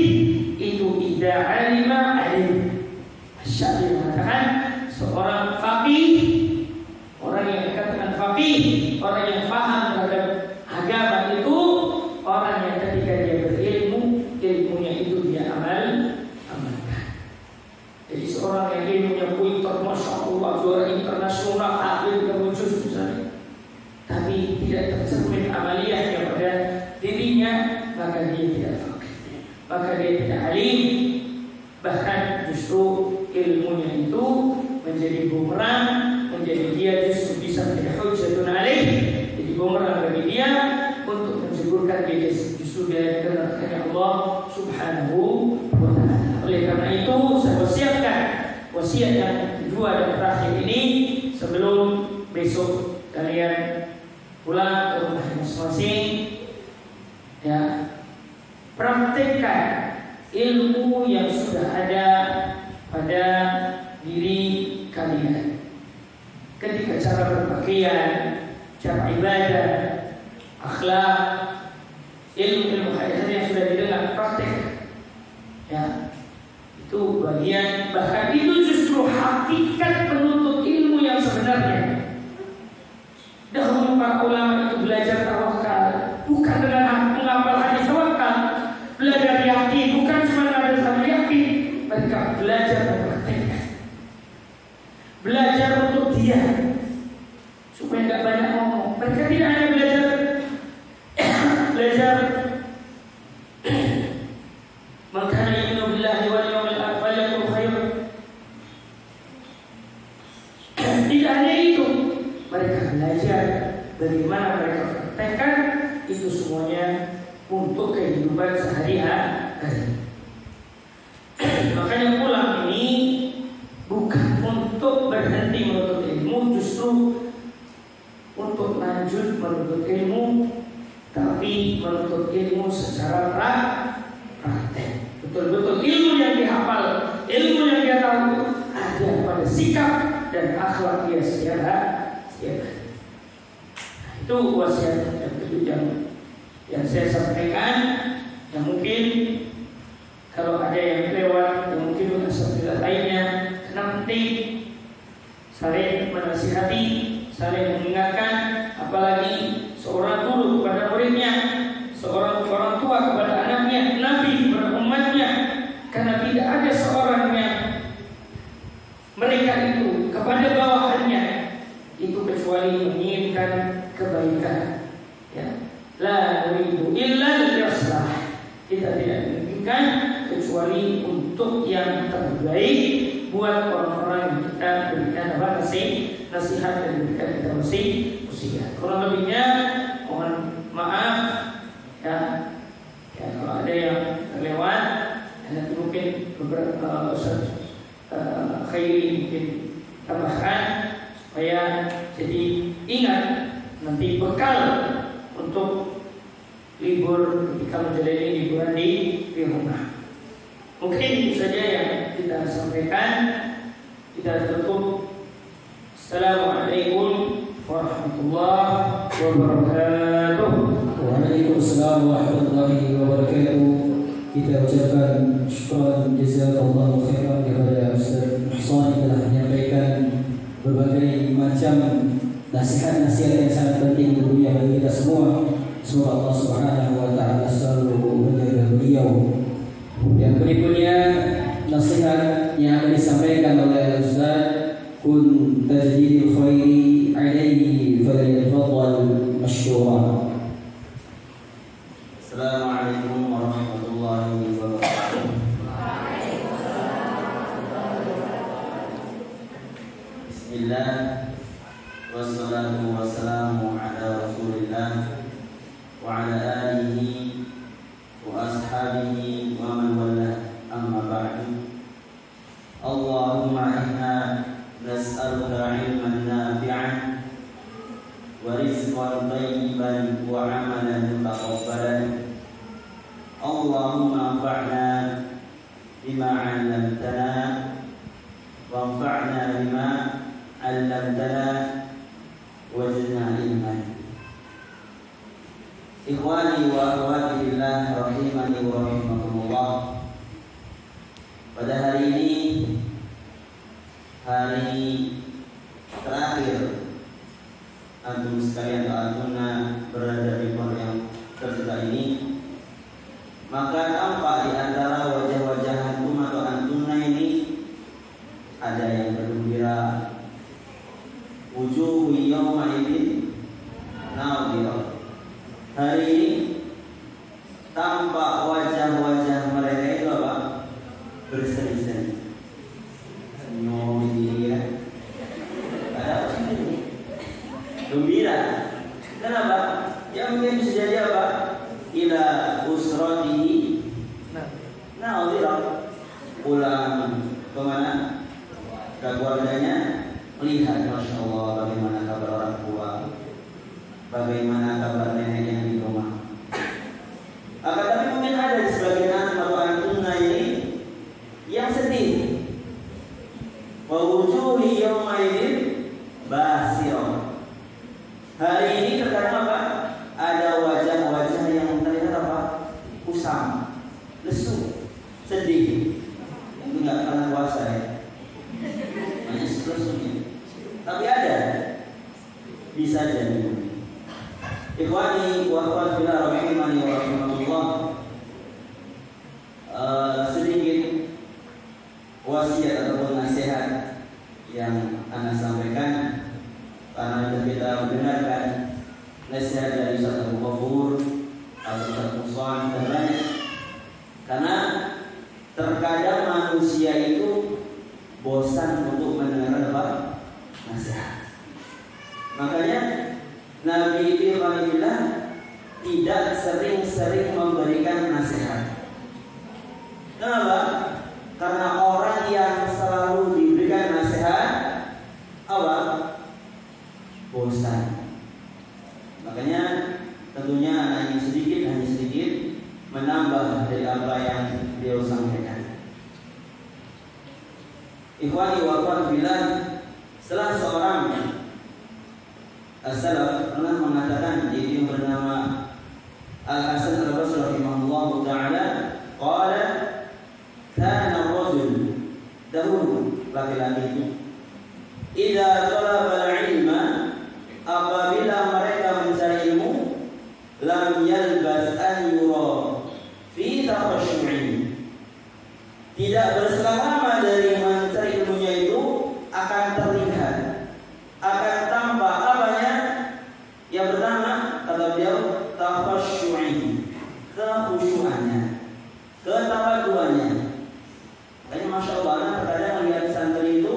itu idza alima alim. Syahri mengatakan seorang faqih, orang yang dikatakan faqih, orang yang paham terhadap agama itu orang yang ketika dia berilmu, ilmunya itu dia amalkan. Jadi seorang yang ilmunya pintar, masya Allah, juara internasional, akhir muncul misalnya, tapi tidak tercermin amaliyahnya pada dirinya, maka dia tidak faqih, maka dia tidak alim. Bahkan justru ilmunya itu menjadi bumerang, menjadi dia justru bisa menjadi hujjatun alaih, jadi bumerang bagi dia untuk menjeburkan dia justru dari neraka Allah Subhanahu wa ta'ala. Oleh karena itu saya wasiatkan wasiat yang kedua dan terakhir ini sebelum besok kalian pulang ke rumah masing-masing, ya, praktekkan ilmu yang sudah ada pada diri kalian. Ketika cara berpakaian, cara ibadah, akhlak, ilmu hadis yang sudah didengar, praktek, ya, itu bagian, bahkan itu justru hakikat penuntut ilmu yang sebenarnya. Dahulu para ulama itu belajar tawakal bukan dengan menghafal hadis tawakal, belajar yakin bukan cuma ada sama yakin, mereka belajar mempraktekkan, belajar untuk diam supaya tidak banyak ngomong. Mereka tidak hanya belajar belajar makanya yu'minu billahi wa sebagaimana mereka praktekkan itu semuanya untuk kehidupan sehari-hari. Makanya pulang ini bukan untuk berhenti menuntut ilmu, justru untuk lanjut menuntut ilmu, tapi menuntut ilmu secara praktek. Betul-betul ilmu yang dihafal, ilmu yang dia tahu ada pada sikap dan akhlak dia setiap hari. Itu wasiat yang kedua yang saya sampaikan. Yang mungkin kalau ada yang lewat, yang mungkin wasiat lainnya, karena penting saling menasihati, saling mengingatkan, apalagi seorang guru kepada muridnya, seorang orang tua kepada anaknya, nabi kepada umatnya. Karena tidak ada seorang yang mereka itu kepada bawahannya itu kecuali menginginkan kebaikan. Ya, la nuridu illa al-islah. Kita tidak menginginkan kecuali untuk yang terbaik buat orang-orang yang kita berikan nasihat dan berikan kita wasiat. Kurang lebihnya mohon maaf ya kalau ada yang terlewat. Nanti mungkin beberapa Khairi mungkin tambahkan supaya jadi ingat nanti bekal untuk libur ketika menjalani liburan di rumah. Mungkin itu saja yang kita sampaikan. Kita tutup. Assalamualaikum warahmatullahi wabarakatuh. Waalaikumsalam warahmatullahi wabarakatuh. Kita ucapkan syukran jazakallahu khairan kepada Ustaz Muhsan yang telah menyampaikan berbagai macam nasihat-nasihat yang sangat penting tentunya bagi kita semua. Semoga Allah Subhanahu wa taala selalu menjaga beliau. Yang berikutnya nasihat yang akan disampaikan oleh Ustaz kun tajdidil khairi alaihi falyatafaddal mashkura. Assalamualaikum warahmatullahi wabarakatuh. Bismillah, wassalatu wassalamu ala rasulillah wa ala alihi wa ashabihi wa man wala, amma ba'du. Allahumma inna nas'aluka ilman nafi'an wa rizqan thayyiban wa amalan mutaqabbalan. Allahumma anfa'na bima 'allamtana wanfa'na bima 'allamtana wa zidna ilman. Ikhwani wa akhwati fillah rahimani wa rahimakumullah. Pada hari ini, hari terakhir antum sekalian ta'atuna berada di pondok yang tercinta ini, maka tampak di antara wajah-wajah antum atau antuna ini ada yang bergembira. Wujuhu yawma idzin nadhirah. Hari ini tampak wajah-wajah mereka itu apa? Berseri-seri. Senyum ini ya. Ada apa sih? Gembira. Kenapa? Ya mungkin bisa jadi apa? Ila usratihi nadhirah. Pulang kemana? Ke keluarganya, melihat Masya Allah bagaimana kabar orang tua, bagaimana kabar nenek yang di rumah. Akan tapi mungkin ada di sebagian atau antuna ini yang sedih. Wa wujuhi yawma idzin basirah. Hari ini terkadang apa? Ada wajah-wajah yang terlihat apa? Usam, lesu, sedih. Itu nggak pernah puasa ya. Hanya seterusnya. Tapi ada, bisa jadi. Ikhwani wa akhwati fillah rahimani wa rahimakumullah. Sedikit wasiat ataupun nasihat yang Anda sampaikan, karena kita mendengarkan nasihat dari Ustaz Abu Ghafur atau Ustaz Musan dan lain. Karena terkadang manusia itu bosan untuk mendengar apa? Nasihat. Makanya Nabi Ibrahim tidak sering-sering memberikan nasihat. Kenapa? Karena orang yang selalu diberikan nasihat apa? Bosan. Makanya tentunya hanya sedikit menambah dari apa yang beliau sampaikan. Ikhwani wa akhwat billah, salah seorang as-salaf pernah mengatakan, yaitu yang bernama Al-Hasan Al-Basri rahimahullah taala, qala kana rajul, dahulu laki-laki itu idza talaba al-ilma, apabila mereka mencari ilmu, lam yalbas an yura fi takhashu'in, tidak berselama dari mencari ilmunya itu akan terlihat, akan tampak apanya? Yang pertama kata beliau takhashu'in, kekhusyuannya, ketawaduannya. Kayaknya masya Allah, terkadang melihat santri itu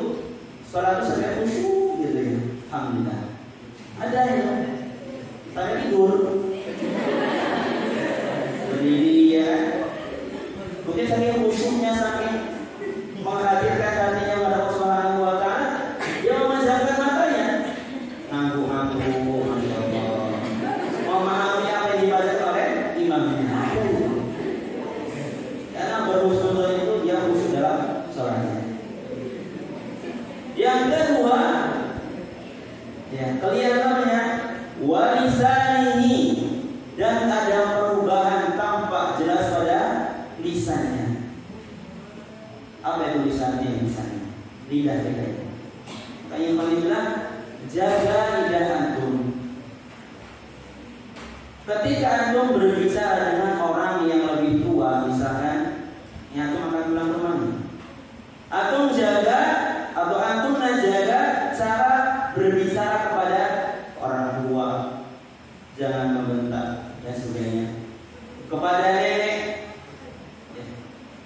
sholat itu sampai khusyuk gitu ya. Alhamdulillah. Ada yang sampai tidur. Berdiri ya. Mungkin saking khusyuknya, saking menghadirkan hatinya pada Allah Subhanahu wa taala, dia memejamkan matanya. Ngantuk-ngantuk, masya Allah. Memahami apa yang dibaca oleh imamnya. Karena berhusnuzon itu dia khusyuk dalam sholatnya. Yang kedua, ya, kelihatannya walisanihi, dan ada perubahan tampak jelas pada lisannya. Apa itu lisannya? Lidah kita. Kayak yang bilang, jaga lidah antum. Ketika antum berbicara dengan orang yang lebih tua, misalkan, yang antum akan pulang ke mana? Antum jaga atau antum jaga cara berbicara kepada orang tua, jangan membentak dan sebagainya. Kepada nenek, ya,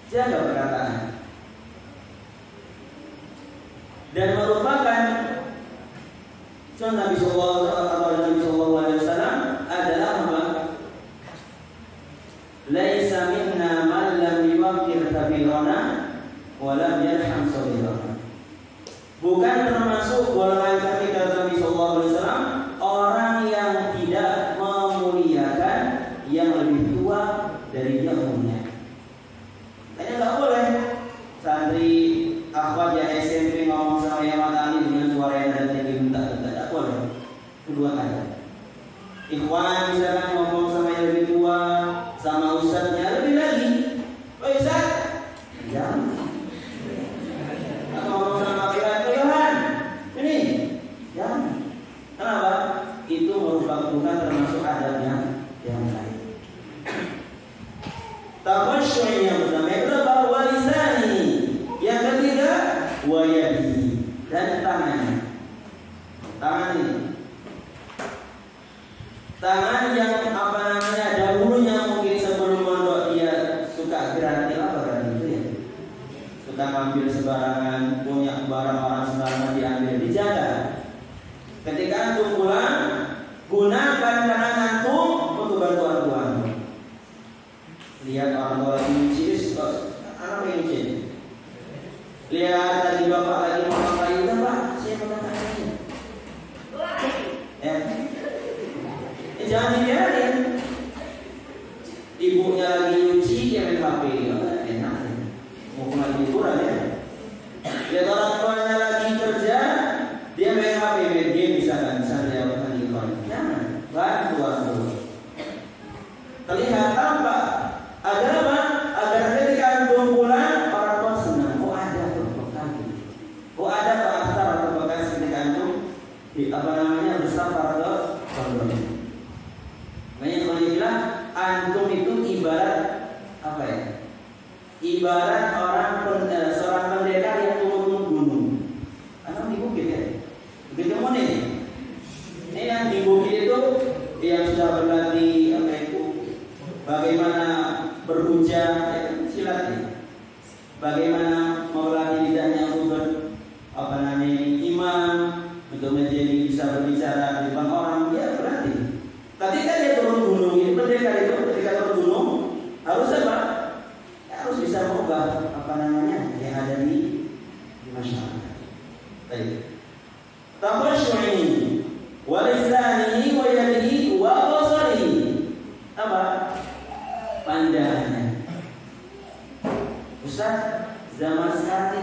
jaga perkataan. Dan merupakan contoh Nabi Sallallahu Alaihi Wasallam adalah apa? Laisa minna man lam yuwaqqir kabirana wa lam yarham saghirana. Bukan termasuk golongan kami, kata Nabi Sallallahu Alaihi Wasallam, orang yang tidak memuliakan yang lebih tua dari dia umurnya. Kayaknya nggak boleh santri akhwat yang SMP ngomong sama yang matali dengan suara yang ada tinggi bentak-bentak, tidak boleh. Kedua kali. Ikhwan misalkan ngomong sama yang lebih tua, sama ustadznya lebih lagi. Oh ustaz, jangan. Atau ngomong sama Tuhan, ini jangan. Kenapa? Itu merupakan bukan termasuk adab yang lain. Takhasyu' yang pertama, yang kedua walisani, yang ketiga wayadi, dan tangannya. Tangan ini, tangan yang apa namanya, dahulunya mungkin sebelum mondok dia suka gratis, apa gratis itu ya, suka ngambil sembarangan, punya barang orang sembarangan diambil, dijaga. Ketika antum pulang, gunakan tangan antum untuk bantu orang tua. Lihat orang tua lagi nyuci, anak lagi nyuci. Lihat tadi bapak lagi makan lagi, udah pak, saya makan lagi. Jangan dibiarin. Ibunya lagi nyuci, dia main HP, enak. Mau lagi liburan ya. Lihat orang tuanya lagi kerja, dia main HP, main game misalkan dia lagi iklan. Jangan, bantu orang tua. Terlihat tampak. Agar apa? Agar ketika antum pulang, orang tua senang. Oh ada berbekal. Oh ada pengantar atau bekas ketika antum bersafar ke pondok. Makanya kalau dibilang antum itu ibarat apa ya? Ibarat seorang pendekar yang turun gunung. Antum di bukit ya. Begitu nih. Ini yang di bukit itu yang sudah berlatih apa itu? Bagaimana berhujah, silat. Bagaimana melatih lidahnya untuk imam, untuk menjadi bisa berbicara di depan orang, dia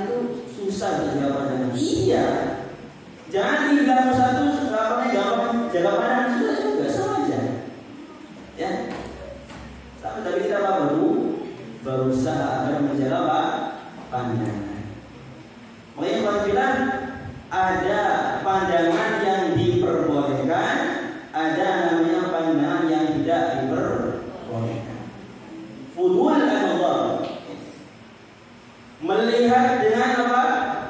itu susah jawabannya. Iya. Jangan dibilang satu jawabannya susah juga, sama aja. Ya. Tapi kita berusaha agar menjawab pandangan. Makanya kalau bilang ada pandangan yang diperbolehkan, ada namanya pandangan yang tidak diperbolehkan. Fudul an-nazar, melihat dengan apa?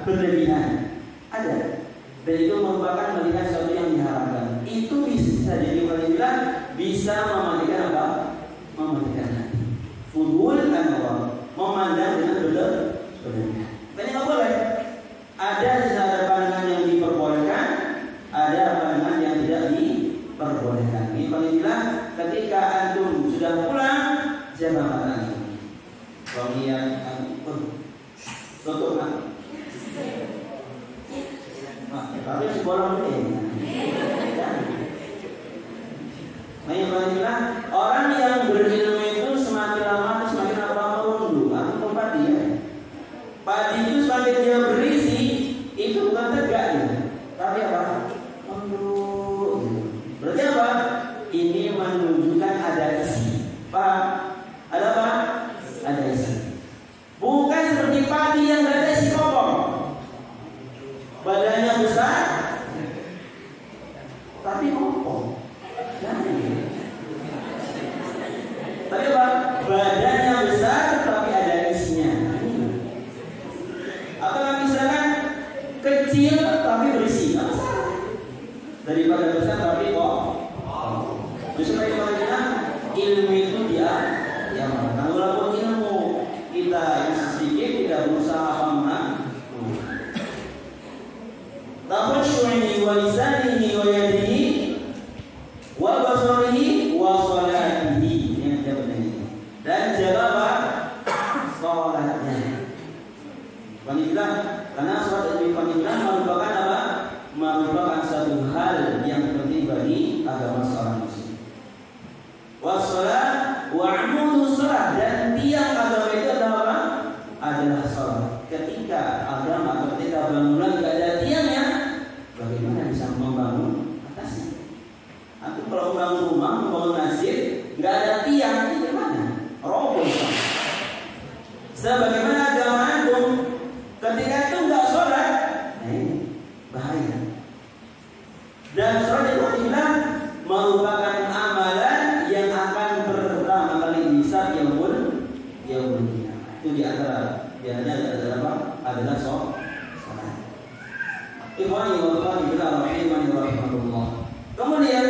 Berlebihan. Ada. Dan itu merupakan melihat sesuatu yang diharamkan. Itu bisa jadi bilang bisa mematikan apa? Mematikan hati. Fudul an-nazar, memandang dengan berlebihan. Dan yang nggak boleh. Ada pandangan yang diperbolehkan, ada pandangan yang tidak diperbolehkan. Ini bilang ketika antum sudah pulang, jaga mata antum. Kalau yang tutup kan? Tapi sekolah ini. Nah yang bilang orang yang berilmu itu semakin lama semakin apa merunduk. Antum padi ya. Padi itu semakin dia berisi, itu bukan tegak ya, tapi apa? Merunduk. Berarti apa? Ini menunjukkan ada isi. Paham? Ada apa? Ada isi. Bukan seperti padi yang ada isi kopong. Badannya besar, tapi kopong. Tapi apa? Badannya besar, tapi ada isinya. Atau misalkan kecil tapi berisi, apa salah? Daripada besar tapi kok. Justru ilmu itu dia yang mana? Walaupun ilmu kita yang sedikit tidak berusaha paham. Tafasyuhi wa lisanihi wa yadihi wa basarihi wa salatihi, yang dia benar. Dan jaga salatnya. Wanita, karena sholat itu merupakan apa? Merupakan satu hal yang penting bagi agama seorang muslim. Wassalat wa amudu sholat, dan tiang agama itu adalah apa? Adalah sholat. Ketika agama atau ketika bangunan tidak ada tiangnya, bagaimana bisa membangun atasnya? Atau kalau membangun rumah, membangun masjid, nggak ada tiang, itu gimana? Roboh. Sebagaimana agama antum, ketika itu nggak sholat, bahaya. Dan sholat itu bilang merupakan amalan yang akan pertama kali bisa yang itu di antara adalah apa? Adalah sholat. Ikhwani wa akhwati fillah rahimani wa rahimakumullah. Kemudian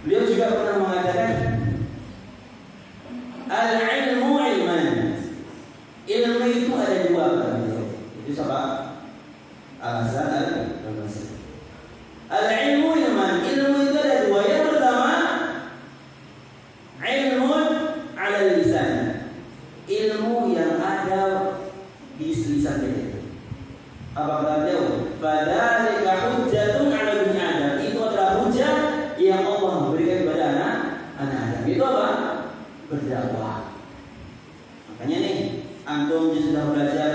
beliau juga pernah mengatakan al-ilmu ilman. Ilmu itu ada dua kan? Itu siapa? Al-Hasan al-Basri. Al-ilmu ilman. Ilmu itu ada dua. Yang pertama, ilmun ala lisan. Ilmu yang ada di lisan kita. Apa kata beliau? Fadzalika hujjatun ala bani Adam. Itu adalah hujjah yang Allah berikan kepada anak Adam. Itu apa? Berdakwah. Makanya nih, antum sudah belajar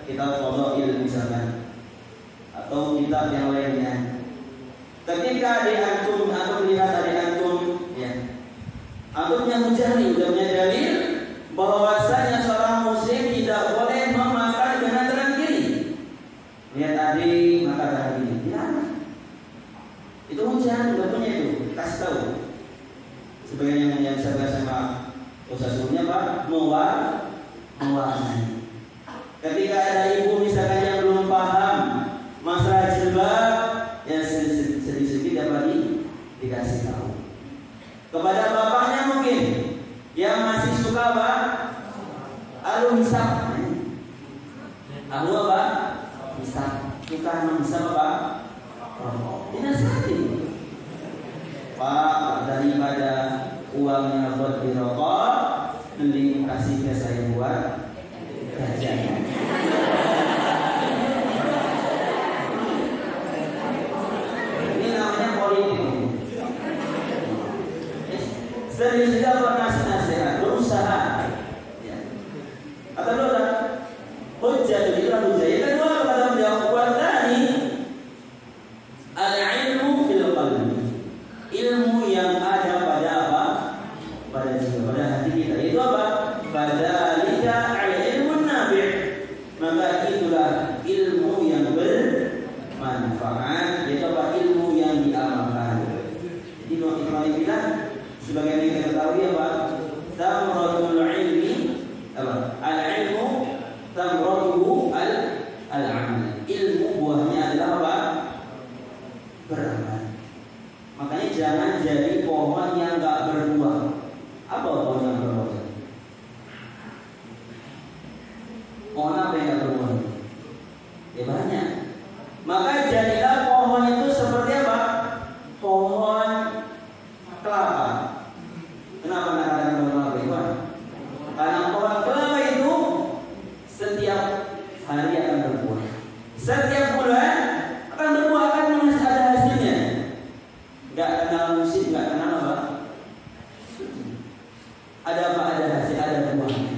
kitab Fadhail misalkan, atau kitab yang lainnya. Ketika adik antum lihat adik antum, ya, antum punya hujjah nih, udah punya dalil bahwasanya seorang muslim tidak boleh memakan dengan tangan kiri. Lihat adik makan tangan kiri, ya, itu hujjah, udah punya itu, kasih tahu. Sebagian yang saya sama Ustaz sebelumnya Pak, mewarnai. Ketika ada ibu misalkan yang belum paham masalah jilbab, ya sedikit dapat dikasih tahu. Kepada bapaknya mungkin yang masih suka apa? Alu hisab. Alu apa? Hisab. Suka menghisab apa? Dinasihati. Pak, daripada uangnya buat dirokok, mending kasih ke saya buat jajan. Ini namanya politik. Sering sudah bernasih nasihat, berusaha. Ya. Kata dulu, hujjah itu terwujud. Yang kedua kata beliau, "Wadani al-ilmu fil qalbi." Ilmu yang ada pada apa? Pada jiwa, pada hati kita. Itu apa? Fadzalika al-ilmun nafi'. Maka itulah ilmu yang bermanfaat, yaitu apa? Ilmu yang diamalkan. Jadi Imam bilang sebagai yang kita ketahui apa? Tamratul ilmi apa? Al-ilmu tamratuhu al-amal. Ilmu buahnya adalah apa? Beramal. Makanya jangan jadi pohon yang enggak berbuah. Apa pohon yang berbuah? Pohon apa yang enggak berbuah? Ya banyak. Maka jadilah pohon itu seperti apa? Pohon kelapa. Kenapa namakan pohon kelapa itu? Karena pohon kelapa itu setiap hari akan berbuah. Setiap bulan akan berbuah, akan ada hasilnya. Enggak kenal musim, enggak kenal apa? Ada apa? Ada hasil, ada buahnya.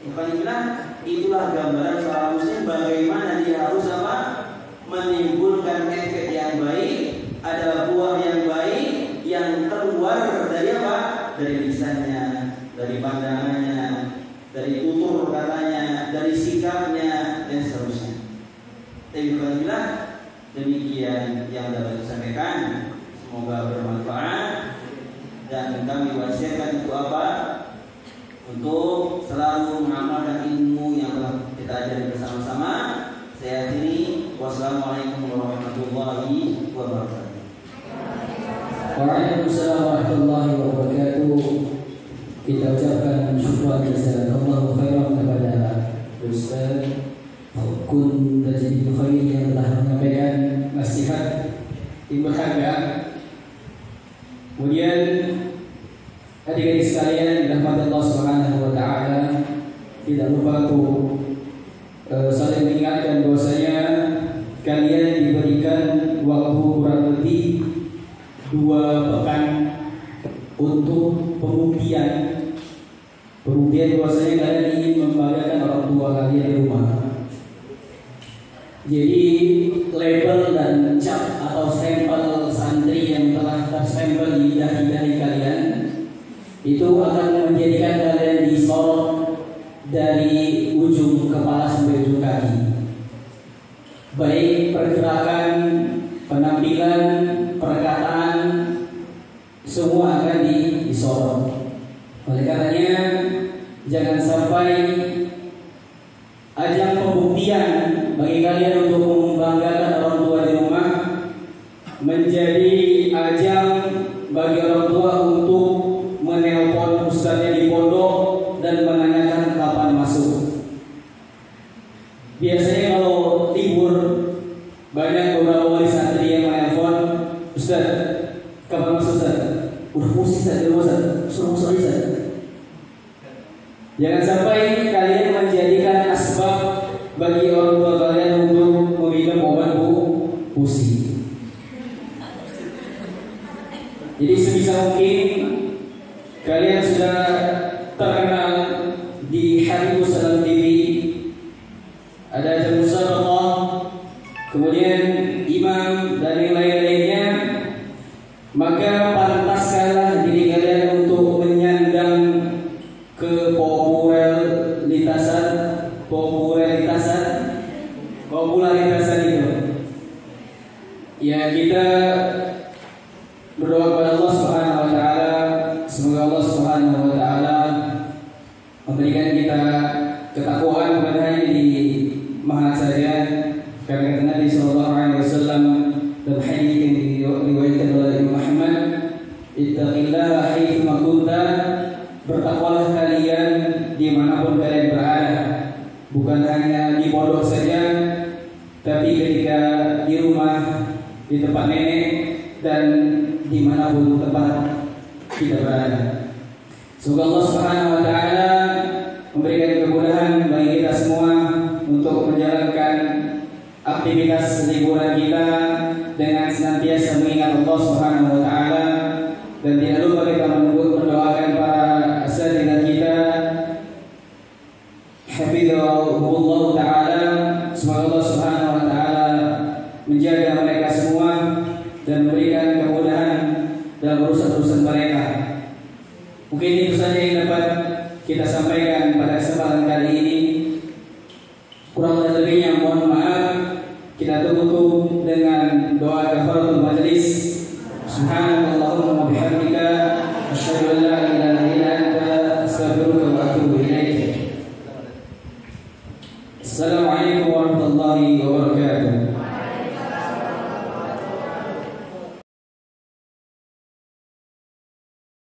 Yang paling bilang itulah gambaran seorang muslim bagaimana dia harus apa? Menimbulkan efek yang baik, ada buah yang baik yang keluar dari apa? Dari lisannya, dari pandangannya, dari tutur katanya, dari sikapnya dan seterusnya. Tapi bila demikian yang dapat disampaikan, semoga bermanfaat dan kami wasiatkan untuk apa? Untuk selalu mengamalkan ilmu yang telah kita ajari bersama-sama. Saya akhiri. Wassalamualaikum warahmatullahi wabarakatuh. Waalaikumsalam warahmatullahi wabarakatuh. Kita ucapkan syukur jazakallahu khairan kepada Ustaz Kun Tajidul Khair yang telah menyampaikan nasihat yang berharga. Kemudian adik-adik sekalian dirahmati Allah Subhanahu wa taala, tidak lupa untuk saling mengingatkan bahwasanya kalian diberikan waktu kurang lebih 2 pekan untuk pembuktian bahwasanya kalian ingin membanggakan orang tua kalian di rumah. Jadi label dan cap atau stempel santri yang telah terstempel di dahi-dahi kalian itu akan menjadikan kalian disorot dari ujung kepala sampai ujung kaki. Baik pergerakan, penampilan, perkataan, semua akan disorot. Oleh karenanya jangan sampai ajang pembuktian bagi kalian untuk membanggakan orang tua di rumah menjadi ajang bagi orang tua untuk menelpon ustaznya di pondok dan menanyakan kapan masuk. Biasanya kalau libur banyak beberapa wali santri yang menelpon, "Ustaz, kapan masuk Ustaz? Udah pusing Ustaz, di rumah Ustaz, suruh masuk aja Ustaz." Jangan sampai kalian menjadikan asbab bagi orang tua kalian untuk meminum obat pusing. Jadi sebisa mungkin kalian sudah terkenal di Habibus Salam TV, ada ajang musabaqah, kemudian imam dan yang lain-lainnya, maka pantaskanlah diri kalian untuk menyandang popularitas itu. Ya, kita berdoa kepada Allah Subhanahu wa taala, semoga Allah Subhanahu wa taala memberikan kita ketakwaan bukan hanya di mahat saja, karena Nabi sallallahu alaihi wasallam dalam hadis yang diriwayatkan oleh Imam Ahmad, "Ittaqillaha haitsu ma kunta", bertakwalah kalian dimanapun kalian berada, bukan hanya di pondok saja, tapi ketika di rumah, di tempat nenek, dan dimanapun tempat kita berada. Semoga Allah Subhanahu wa taala memberikan kemudahan bagi kita semua untuk menjalankan aktivitas liburan kita dengan senantiasa mengingat Allah Subhanahu wa taala, dan tidak lupa kita mendoakan para asatidzah kita hafizahumullah taala, kita tutup dengan doa kafaratul majelis. Subhanallahumma wa bihamdika asyhadu an la ilaha illa anta astaghfiruka wa atubu ilaik. Assalamualaikum warahmatullahi wabarakatuh.